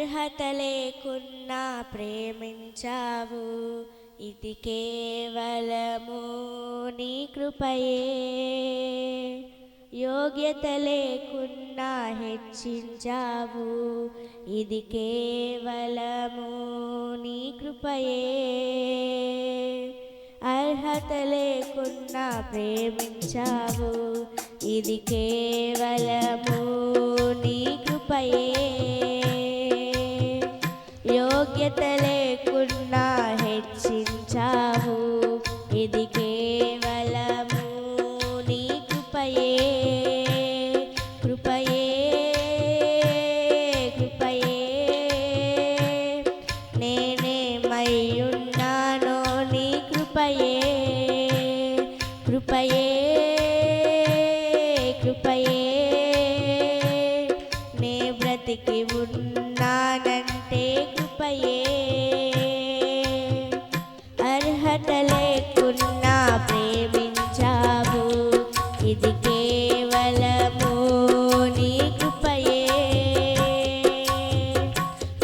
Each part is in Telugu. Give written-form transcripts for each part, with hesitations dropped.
అర్హత లేకున్నా ప్రేమించావు, ఇది కేవలము నీ కృపయే. యోగ్యత లేకున్నా హెచ్చించావు, ఇది కేవలము నీ కృపయే. అర్హత లేకున్నా ప్రేమించావు, ఇది కేవలము నీ కృపయే. యోగ్యత లేకున్నా హెచ్చించావు, ఇది కేవలము నీ కృపయే. కృపయే కృపయే నేనేమయ్యున్నానో నీ కృపయే. కృపయే కృపయే నే బ్రతికి ఉన్నానంటే కృపయే. అర్హత లేకున్నా ప్రేమించావు, ఇది కేవలము నీ కృపయే.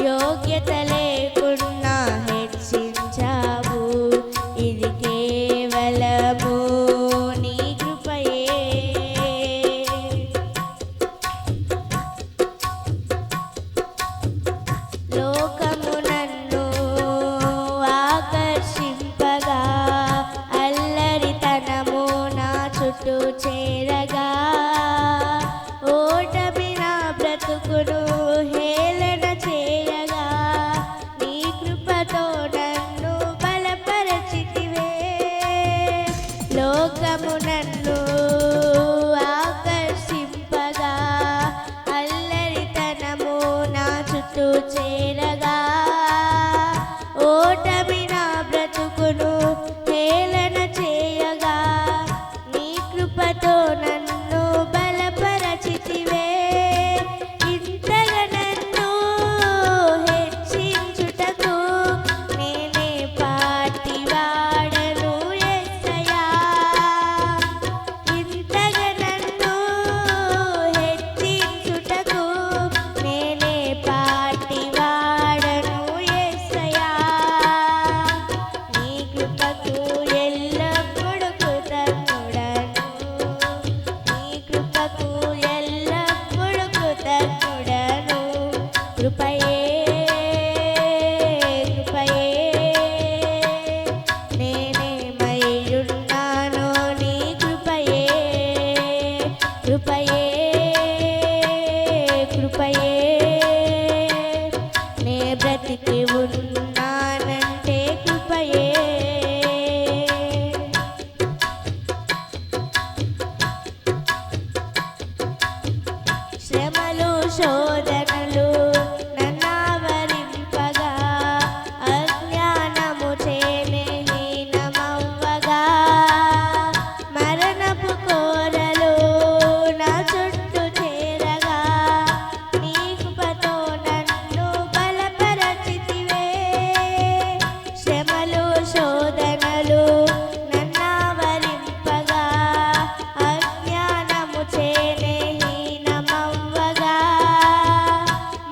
యోగ్యత లేకున్నా హెచ్చించావు, ఇది కేవలము నీ కృపయే. లోకము నన్ను ఆకర్షింపగా, అల్లరితనము నా చుట్టూ చేరగా, ఓటమి నా బ్రతుకును హేళన చేయగా, నీ కృపతో నన్ను బలపరచితివే. లోకము నన్ను ఆకర్షింపగా, అల్లరితనము నా చుట్టూ చేరగా, ఓటమి నా బ్రతుకును హేళన చేయగా, నీ కృపతో నన్ను బలపరచితివే. ఇంతగా నన్ను హెచ్చించుటకు నేనే పాటివాడను యేసయ్యా. ఇంతగా నన్ను హెచ్చించుటకు నేనే పాటివాడను యేసయ్యా. నీ కృపకు ఎల్లప్పుడూ కృతజ్ఞుడను, నీ కృపకు ఎల్లప్పుడూ కృతజ్ఞుడను. కృపయే కృపయే నేనేమయ్యున్నానో నీ కృపయే. కృపయే కృపయే నే బ్రతికి ఉన్నానంటే కృపయే. శ్రమలు శోధనలు నన్నావరింపగా, అజ్ఞానము చేనే హీనమవ్వగా, మరణపు కోరలు నా చుట్టూ చేరగా, నీ కృపతో నన్ను బలపరచితివే. శ్రమలు శోధనలు నన్నావరింపగా, అజ్ఞానము చేనే హీనమవ్వగా,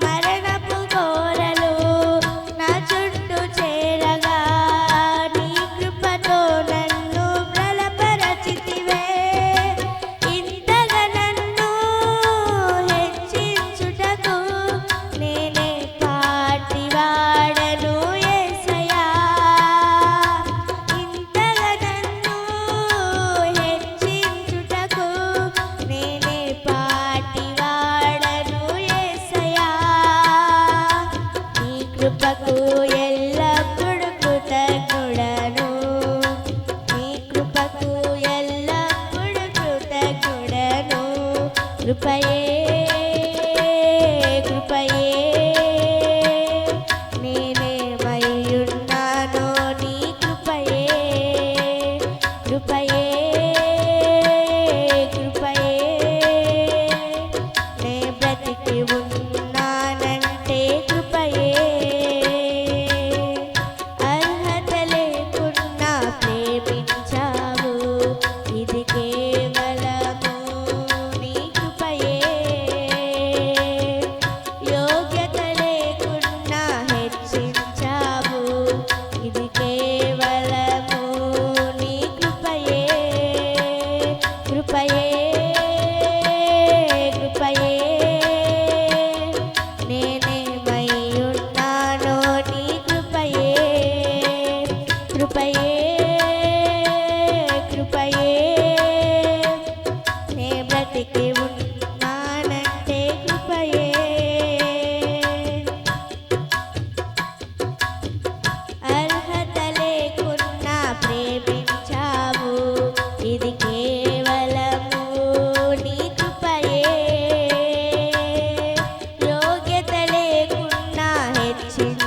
మరణపు కోరలు నా చుట్టూ చేరగా, నీ కృపతో నన్ను బలపరచితివే. ఇంతగా నన్ను హెచ్చించుటకు నేనే పాటివాడను యేసయ్యా. ఇంతగా నన్ను హెచ్చించుటకు నేనే పాటివాడను యేసయ్యా. నీ కృపకు ఎల్లప్పుడూ కృతజ్ఞుడను, నీ కృపకు ఎల్లప్పుడూ కృతజ్ఞుడను. కృపయే కృపయే నేనేమయ్యున్నానో నీ కృపయే. కృపయే కృపయే నే బ్రతికి ఉన్నానంటే కృపయే. దయచేయండి